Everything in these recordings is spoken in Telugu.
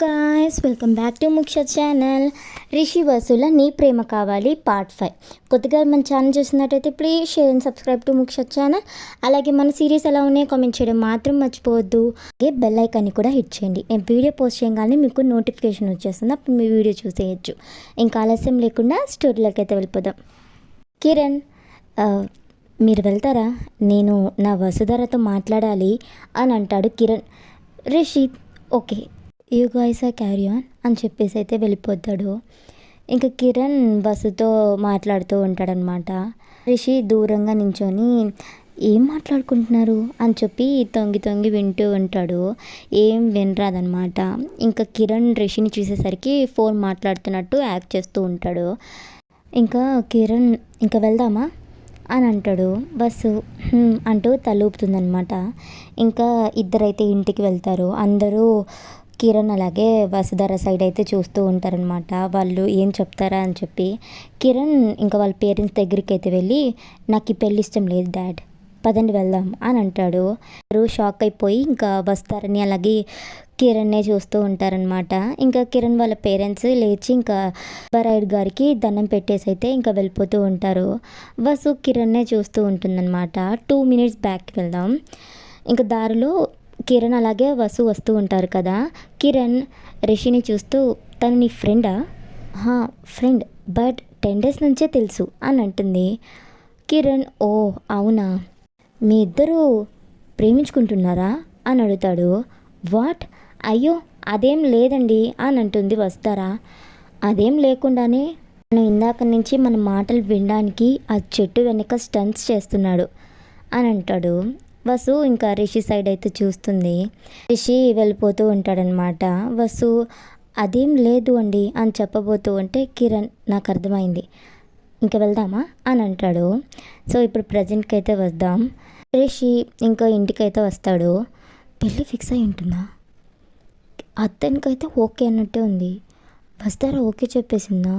Guys, welcome back to Muksha channel. Rishi వసుల నీ ప్రేమ కావాలి పార్ట్ 5. కొత్తగా మన ఛానల్ చూస్తున్నట్టయితే please share and subscribe to Muksha channel. అలాగే మన సిరీస్ ఎలా ఉన్నాయో కామెంట్ చేయడం మాత్రం మర్చిపోవద్దు. అలాగే బెల్ ఐకాన్ని కూడా హిట్ చేయండి. నేను వీడియో పోస్ట్ చేయగానే మీకు నోటిఫికేషన్ వచ్చేస్తుంది, అప్పుడు మీ వీడియో చూసేయచ్చు. ఇంకా ఆలస్యం లేకుండా స్టోరీలోకి అయితే వెళ్ళిపోదాం. కిరణ్, మీరు వెళ్తారా? నేను నా వసుధరతో మాట్లాడాలి అని అంటాడు Kiran. Rishi okay, you guys are carry on అని చెప్పేసి అయితే వెళ్ళిపోతాడు. ఇంకా కిరణ్ బస్సుతో మాట్లాడుతూ ఉంటాడనమాట. రిషి దూరంగా నించొని ఏం మాట్లాడుకుంటున్నారు అని చెప్పి తొంగి తొంగి వింటూ ఉంటాడు. ఏం వినరాదనమాట. ఇంకా కిరణ్ రిషిని చూసేసరికి ఫోన్ మాట్లాడుతున్నట్టు యాక్ట్ చేస్తూ ఉంటాడు. ఇంకా కిరణ్ ఇంకా వెళ్దామా అని అంటాడు. బస్సు అంటూ తలూపుతుందనమాట. ఇంకా ఇద్దరైతే ఇంటికి వెళ్తారు. అందరూ కిరణ్ అలాగే వసుధర సైడ్ అయితే చూస్తూ ఉంటారనమాట. వాళ్ళు ఏం చెప్తారా అని చెప్పి కిరణ్ ఇంకా వాళ్ళ పేరెంట్స్ దగ్గరికి అయితే వెళ్ళి నాకు ఈ పెళ్ళి ఇష్టం లేదు డాడ్, పదండి వెళ్దాం అని అంటాడు. షాక్ అయిపోయి ఇంకా వస్తారని అలాగే కిరణ్నే చూస్తూ ఉంటారనమాట. ఇంకా కిరణ్ వాళ్ళ పేరెంట్స్ లేచి ఇంకా బరైడ్ గారికి దండం పెట్టేసి అయితే ఇంకా వెళ్ళిపోతూ ఉంటారు. వసు కిరణ్నే చూస్తూ ఉంటుందన్నమాట. 2 minutes బ్యాక్కి వెళ్దాం. ఇంకా దారిలో కిరణ్ అలాగే వసు వస్తూ ఉంటారు కదా. కిరణ్ రిషిని చూస్తూ తను నీ ఫ్రెండా? ఫ్రెండ్, బట్ 10 days నుంచే తెలుసు అని అంటుంది. కిరణ్ ఓ అవునా, మీ ఇద్దరు ప్రేమించుకుంటున్నారా అని అడుగుతాడు. వాట్, అయ్యో అదేం లేదండి అని అంటుంది వస్తారా. అదేం లేకుండానే మనం ఇందాక నుంచి మన మాటలు వినడానికి ఆ చెట్టు వెనక స్టంట్స్ చేస్తున్నాడు అని అంటాడు. వసు ఇంకా రిషి సైడ్ అయితే చూస్తుంది. రిషి వెళ్ళిపోతూ ఉంటాడనమాట. వసు అదేం లేదు అండి అని చెప్పబోతూ ఉంటే కిరణ్ నాకు అర్థమైంది, ఇంకా వెళ్దామా అని అంటాడు. సో ఇప్పుడు ప్రజెంట్కి అయితే వద్దాం. రిషి ఇంకా ఇంటికైతే వస్తాడు. పెళ్ళి ఫిక్స్ అయి ఉంటుందా? అతనికైతే ఓకే అన్నట్టే ఉంది. వస్తారా ఓకే చెప్పేసిందా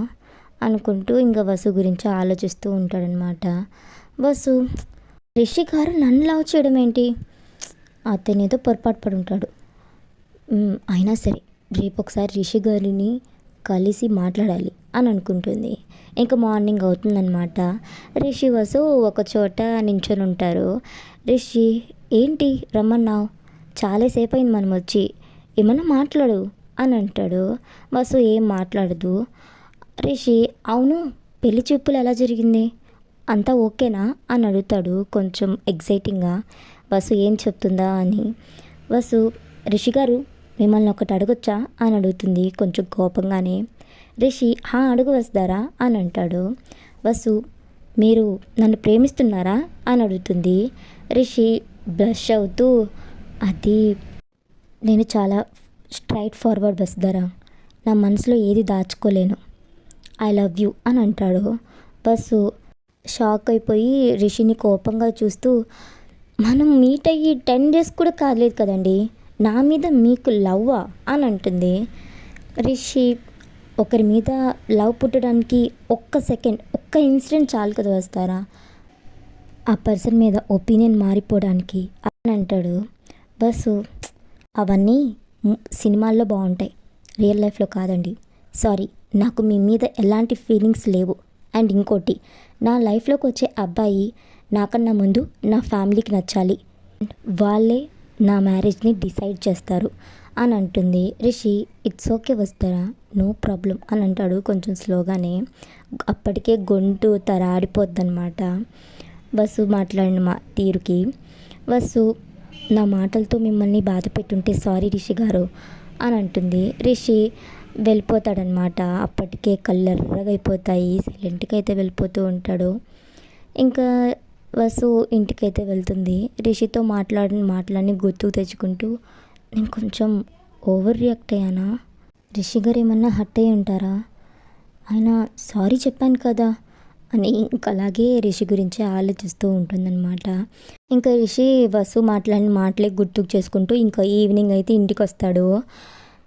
అనుకుంటూ ఇంకా వసు గురించి ఆలోచిస్తూ ఉంటాడనమాట. వసు రిషి గారు నన్ను లవ్ చేయడం ఏంటి, అతను ఏదో పొరపాటు పడి ఉంటాడు. అయినా సరే రేపు ఒకసారి రిషి గారిని కలిసి మాట్లాడాలి అని అనుకుంటుంది. ఇంకా మార్నింగ్ అవుతుందన్నమాట. రిషి వసు ఒక చోట నించొని ఉంటారు. రిషి ఏంటి రమ్మన్నావు, చాలాసేపు అయింది మనం వచ్చి, ఏమన్నా మాట్లాడు అని అంటాడు. వసు ఏం మాట్లాడదు. రిషి అవును పెళ్లి చూపులు ఎలా జరిగింది, అంతా ఓకేనా అని అడుగుతాడు కొంచెం ఎగ్జైటింగ్గా. వసు ఏం చెప్తుందా అని. వసు రిషి గారు మిమ్మల్ని ఒకటి అడగొచ్చా అని అడుగుతుంది కొంచెం కోపంగానే. రిషి అడుగు వస్తారా అని అంటాడు. వసు మీరు నన్ను ప్రేమిస్తున్నారా అని అడుగుతుంది. రిషి బ్లష్ అవుతూ అది నేను చాలా స్ట్రైట్ ఫార్వర్డ్ వస్తారా, నా మనసులో ఏది దాచుకోలేను, ఐ లవ్ యూ అని అంటాడు. బస్సు షాక్ అయిపోయి రిషిని కోపంగా చూస్తూ మనం మీట్ అయ్యి 10 days కూడా కాలేదు కదండి, నా మీద మీకు లవ్వా అని అంటుంది. రిషి ఒకరి మీద లవ్ పుట్టడానికి ఒక్క సెకండ్, ఒక్క ఇన్సిడెంట్ చాలు కదా వస్తారా, ఆ పర్సన్ మీద ఒపీనియన్ మారిపోవడానికి అని అంటాడు. బస్సు అవన్నీ సినిమాల్లో బాగుంటాయి, రియల్ లైఫ్లో కాదండి, సారీ నాకు మీ మీద ఎలాంటి ఫీలింగ్స్ లేవు. అండ్ ఇంకోటి, నా లైఫ్లోకి వచ్చే అబ్బాయి నాకన్నా ముందు నా ఫ్యామిలీకి నచ్చాలి, వాళ్ళే నా మ్యారేజ్ని డిసైడ్ చేస్తారు అని అంటుంది. రిషి ఇట్స్ ఓకే వస్తారా, నో ప్రాబ్లం అని అంటాడు కొంచెం స్లోగానే. అప్పటికే గొంతు తరాడిపోద్దనమాట వసు మాట్లాడిన తీరుకి. వసు నా మాటలతో మిమ్మల్ని బాధ పెట్టుంటే సారీ రిషి గారు అని అంటుంది. రిషి వెళ్ళిపోతాడనమాట. అప్పటికే కళ్ళెర్రగా అయిపోతాయి. సైలెంట్గా అయితే వెళ్ళిపోతూ ఉంటాడు. ఇంకా వసు ఇంటికైతే వెళ్తుంది. రిషితో మాటలన్నీ గుర్తుకు తెచ్చుకుంటూ నేను కొంచెం ఓవర్ రియాక్ట్ అయ్యానా, రిషి గారు ఏమన్నా హర్ట్ అయ్యి ఉంటారా, అయినా సారీ చెప్పాను కదా అని ఇంకా అలాగే రిషి గురించి ఆలోచిస్తూ ఉంటుందన్నమాట. ఇంకా రిషి వసు మాట్లాడిన మాటలే గుర్తుకు చేసుకుంటూ ఇంకా ఈవినింగ్ అయితే ఇంటికి వస్తాడు.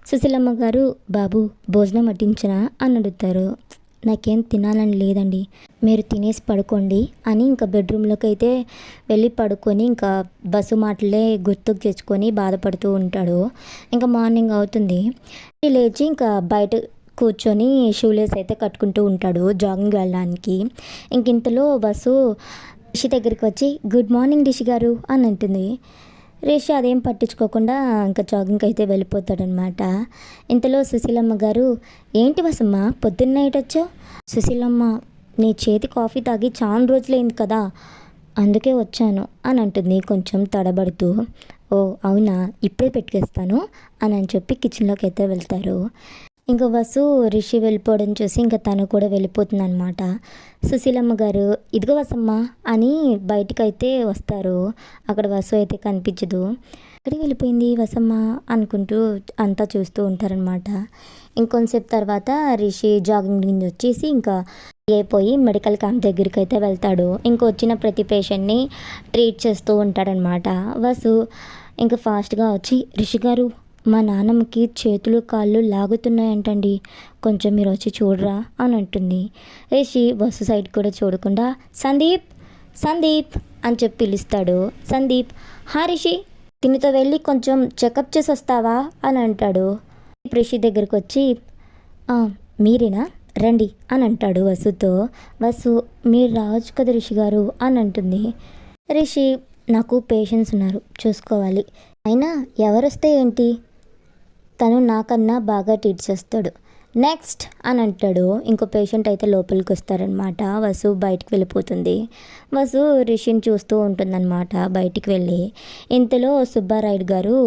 సుశీలమ్మ గారు బాబు భోజనం వడ్డించనా అని అడుగుతారు. నాకేం తినాలని లేదండి, మీరు తినేసి పడుకోండి అని ఇంకా బెడ్రూమ్లోకి అయితే వెళ్ళి పడుకొని ఇంకా బస్సు మాటలే గుర్తుకు తెచ్చుకొని బాధపడుతూ ఉంటాడు. ఇంకా మార్నింగ్ అవుతుంది, లేచి ఇంకా బయట కూర్చొని షూలేస్ అయితే కట్టుకుంటూ ఉంటాడు జాగింగ్ వెళ్ళడానికి. ఇంక ఇంతలో బస్సు రిషి దగ్గరికి వచ్చి గుడ్ మార్నింగ్ రిషి గారు అని అంటుంది. రిషి అదేం పట్టించుకోకుండా ఇంకా జాగింగ్కి అయితే వెళ్ళిపోతాడనమాట. ఇంతలో సుశీలమ్మ గారు ఏంటి వసమ్మ పొద్దున్న నైట్ వచ్చావు? సుశీలమ్మ నీ చేతి కాఫీ తాగి చాలా రోజులైంది కదా, అందుకే వచ్చాను అని అంటుంది కొంచెం తడబడుతూ. ఓ అవునా, ఇప్పుడే పెట్టుకేస్తాను అని చెప్పి కిచెన్లోకి అయితే వెళ్తారు. ఇంకా వసు రిషి వెళ్ళిపోవడం చూసి ఇంకా తను కూడా వెళ్ళిపోతుంది అనమాట. సుశీలమ్మ గారు ఇదిగో వసమ్మ అని బయటకైతే వస్తారు. అక్కడ వసు అయితే కనిపించదు. ఎక్కడికి వెళ్ళిపోయింది వసమ్మ అనుకుంటూ అంతా చూస్తూ ఉంటారనమాట. ఇంకొంతసేపు తర్వాత రిషి జాగింగ్ నుంచి వచ్చేసి ఇంకా అయిపోయి మెడికల్ క్యాంప్ దగ్గరికి అయితే వెళ్తాడు. ఇంక వచ్చిన ప్రతి పేషెంట్ని ట్రీట్ చేస్తూ ఉంటాడనమాట. వసు ఇంకా ఫాస్ట్గా వచ్చి రిషి గారు మా నాన్నమ్మకి చేతులు కాళ్ళు లాగుతున్నాయంటండి, కొంచెం మీరు వచ్చి చూడరా అని అంటుంది. రిషి బస్సు సైడ్ కూడా చూడకుండా సందీప్ సందీప్ అని చెప్పి పిలుస్తాడు. సందీప్ హా రిషి, తినితో వెళ్ళి కొంచెం చెకప్ చేసి వస్తావా అని అంటాడు. రిషి దగ్గరికి వచ్చి మీరేనా రండి అని అంటాడు వసుతో. వసు మీరు రావచ్చు కదా రిషి గారు అని అంటుంది. రిషి నాకు పేషెంట్స్ ఉన్నారు, చూసుకోవాలి, అయినా ఎవరొస్తే ఏంటి, తను నాకన్నా బాగా ట్రీట్ చేస్తాడు, నెక్స్ట్ అని అంటాడు. ఇంకో పేషెంట్ అయితే లోపలికి వస్తారనమాట. వసు బయటికి వెళ్ళిపోతుంది. వసు రిషిని చూస్తూ ఉంటుందన్నమాట బయటికి వెళ్ళి. ఇంతలో సుబ్బారాయుడు గారు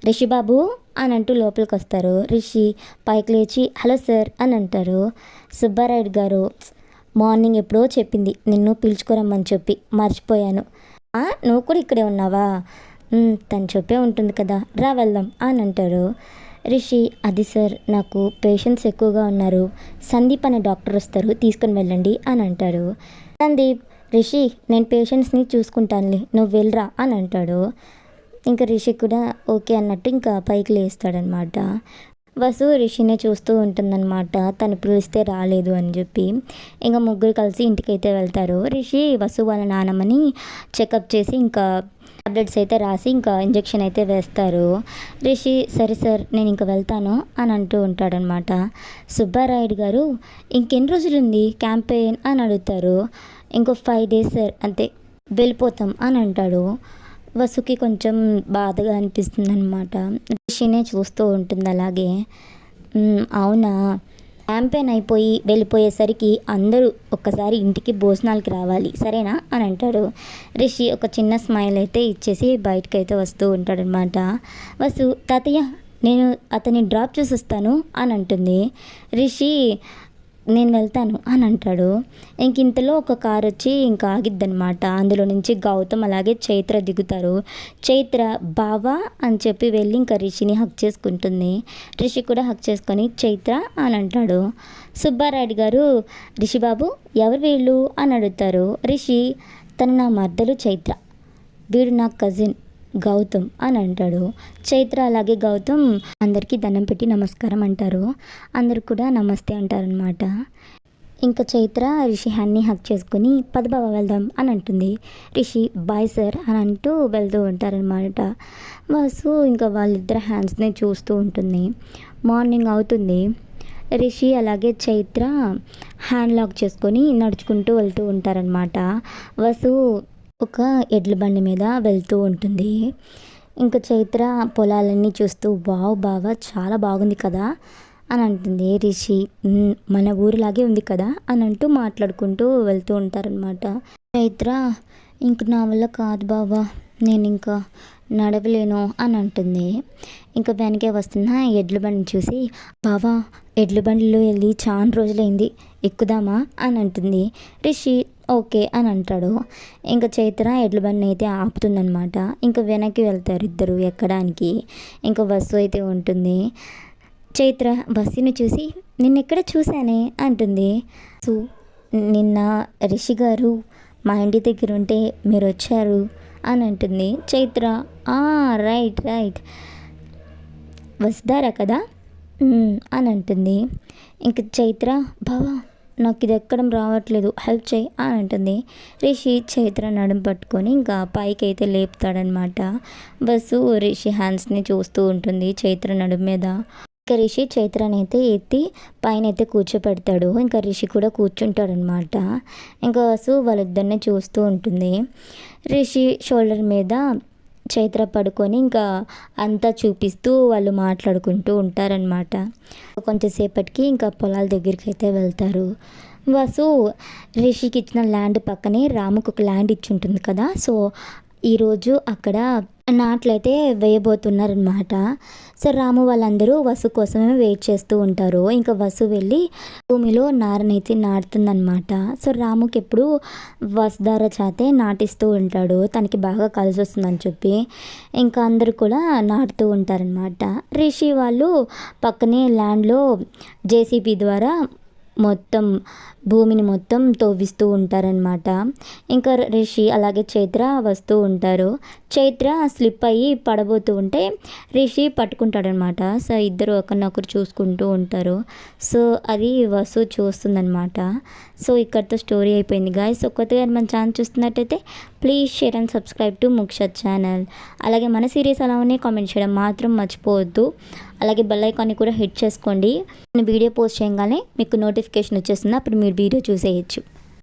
రిషి బాబు అని అంటూ లోపలికి వస్తారు. రిషి పైకి లేచి హలో సార్ అని అంటారు. సుబ్బారాయుడు గారు మార్నింగ్ ఎప్పుడో చెప్పింది నిన్ను పిలుచుకోరమ్మని చెప్పి, మర్చిపోయాను. నువ్వు కూడా ఇక్కడే ఉన్నావా? తను చెప్పే ఉంటుంది కదా, రా వెళ్దాం అని అంటారు. రిషి అది సార్ నాకు పేషెంట్స్ ఎక్కువగా ఉన్నారు, సందీప్ అనే డాక్టర్ వస్తారు, తీసుకొని వెళ్ళండి అని అంటారు. సందీప్ రిషి నేను పేషెంట్స్ని చూసుకుంటానులే, నువ్వు వెళ్ళరా అని అంటాడు. ఇంకా రిషి కూడా ఓకే అన్నట్టు ఇంకా పైకి లేస్తాడనమాట. వసు రిషినే చూస్తూ ఉంటుందన్నమాట, తను పిలిస్తే రాలేదు అని చెప్పి. ఇంకా ముగ్గురు కలిసి ఇంటికైతే వెళ్తారు. రిషి వసు వాళ్ళ నాన్నమ్మని చెకప్ చేసి ఇంకా టాబ్లెట్స్ అయితే రాసి ఇంకా ఇంజెక్షన్ అయితే వేస్తారు. రిషి సరే సార్ నేను ఇంకా వెళ్తాను అని అంటూ ఉంటాడనమాట. సుబ్బారాయుడు గారు ఇంకెన్ని రోజులు ఉంది క్యాంపెయిన్ అని అడుగుతారు. ఇంకో 5 days సార్, అంతే వెళ్ళిపోతాం అని అంటాడు. వసుకి కొంచెం బాధగా అనిపిస్తుంది అనమాట. రిషినే చూస్తూ ఉంటుంది అలాగే. అవునా, క్యాంపెయిన్ అయిపోయి వెళ్ళిపోయేసరికి అందరూ ఒక్కసారి ఇంటికి భోజనాలకి రావాలి సరేనా అని అంటాడు. రిషి ఒక చిన్న స్మైల్ అయితే ఇచ్చేసి బయటకు అయితే వస్తూ ఉంటాడనమాట. వసు తాతయ్య నేను అతన్ని డ్రాప్ చేసి వస్తాను అని అంటుంది. రిషి నేను వెళ్తాను అని అంటాడు. ఇంతలో ఒక కారు వచ్చి ఇంకా ఆగిద్దనమాట. అందులో నుంచి గౌతమ్ అలాగే చైత్ర దిగుతారు. చైత్ర బావా అని చెప్పి వెళ్ళి ఇంకా రిషిని హక్ చేసుకుంటుంది. రిషి కూడా హక్ చేసుకొని చైత్ర అని అంటాడు. సుబ్బారాయుడు గారు రిషి బాబు ఎవరు వీళ్ళు అని అడుగుతారు. రిషి తను నా మర్దలు చైత్ర, వీడు నా కజిన్ గౌతమ్ అని అంటాడు. చైత్ర అలాగే గౌతమ్ అందరికీ దండం పెట్టి నమస్కారం అంటారు. అందరు కూడా నమస్తే అంటారనమాట. ఇంకా చైత్ర రిషి హ్యాండ్ని హక్ చేసుకుని పద బావ వెళ్దాం అని అంటుంది. రిషి బాయ్ సార్ అని అంటూ వెళ్తూ ఉంటారనమాట. వాసు ఇంకా వాళ్ళిద్దరు హ్యాండ్స్ని చూస్తూ ఉంటుంది. మార్నింగ్ అవుతుంది. రిషి అలాగే చైత్ర హ్యాండ్ లాక్ చేసుకొని నడుచుకుంటూ వెళ్తూ ఉంటారనమాట. వసు ఒక ఎడ్ల బండి మీద వెళ్తూ ఉంటుంది. ఇంకా చైత్ర పొలాలన్నీ చూస్తూ వావ్ బావ చాలా బాగుంది కదా అని అంటుంది. రిషి మన ఊరిలాగే ఉంది కదా అని అంటూ మాట్లాడుకుంటూ వెళ్తూ ఉంటారనమాట. చైత్ర ఇంక నా వల్ల కాదు బావా, నేను ఇంకా నడవలేను అని అంటుంది. ఇంకా వెనకే వస్తున్న ఎడ్ల బండిని చూసి బావా ఎడ్ల బండిలో వెళ్ళి చాలా రోజులైంది, ఎక్కుదామా అని అంటుంది. రిషి ఓకే అని అంటాడు. ఇంకా చైత్ర ఎడ్ల బండిని అయితే ఆపుతుందనమాట. ఇంకా వెనక్కి వెళ్తారు ఇద్దరు ఎక్కడానికి. ఇంకా బస్సు అయితే ఉంటుంది. చైత్ర బస్సుని చూసి నిన్నెక్కడ చూశానే అంటుంది. నిన్న రిషి గారు మా ఇంటి దగ్గర ఉంటే మీరు వచ్చారు అని అంటుంది. చైత్ర రైట్ రైట్ వస్తారా కదా అని అంటుంది. ఇంక చైత్ర బావా నాకు ఇది ఎక్కడం రావట్లేదు, హెల్ప్ చేయి అని అంటుంది. రిషి చైత్ర నడుము పట్టుకొని ఇంకా పైకి అయితే లేపుతాడనమాట. బస్సు రిషి హ్యాండ్స్ని చూస్తూ ఉంటుంది చైత్ర నడుము మీద. ఇంకా రిషి చైత్రని అయితే ఎత్తి పైన అయితే కూర్చోపెడతాడు. ఇంకా రిషి కూడా కూర్చుంటాడనమాట. ఇంకా వసు వాళ్ళిద్దరిని చూస్తూ ఉంటుంది. రిషి షోల్డర్ మీద చైత్ర పడుకొని ఇంకా అంతా చూపిస్తూ వాళ్ళు మాట్లాడుకుంటూ ఉంటారనమాట. కొంచెంసేపటికి ఇంకా పొలాల దగ్గరికి అయితే వెళ్తారు. వసు రిషికి ఇచ్చిన ల్యాండ్ పక్కనే రాముకు ఒక ల్యాండ్ ఇచ్చి ఉంటుంది కదా, సో ఈరోజు అక్కడ నాట్లయితే వేయబోతున్నారనమాట. సో రాము వాళ్ళందరూ వసు కోసమే వెయిట్ చేస్తూ ఉంటారు. ఇంకా వసు వెళ్ళి భూమిలో నారనైతే నాటుతుందనమాట. సో రాముకి ఎప్పుడు వసుధార చేతే నాటిస్తూ ఉంటాడు, తనకి బాగా కలిసి వస్తుందని చెప్పి ఇంకా అందరూ కూడా నాటుతూ ఉంటారనమాట. రిషి వాళ్ళు పక్కనే ల్యాండ్లో జేసీబీ ద్వారా మొత్తం భూమిని మొత్తం తవ్విస్తూ ఉంటారనమాట. ఇంకా రిషి అలాగే చైత్ర వస్తూ ఉంటారు. చైత్ర స్లిప్ అయ్యి పడబోతూ ఉంటే రిషి పట్టుకుంటాడనమాట. సో ఇద్దరు ఒకరినొకరు చూసుకుంటూ ఉంటారు. సో అది వసు చూస్తుందనమాట. సో ఇక్కడితో స్టోరీ అయిపోయింది గాయస్. సో కొత్తగా మన ఛానల్ చూస్తున్నట్టయితే please share and subscribe to Muksha channel. అలాగే మన సిరీస్ అలా ఉన్నాయి కామెంట్ చేయడం మాత్రం మర్చిపోవద్దు. అలాగే బెల్ ఐకాన్ని కూడా హిట్ చేసుకోండి. నేను వీడియో పోస్ట్ చేయగానే మీకు నోటిఫికేషన్ వచ్చేస్తుంది, అప్పుడు మీరు వీడియో చూసేయచ్చు.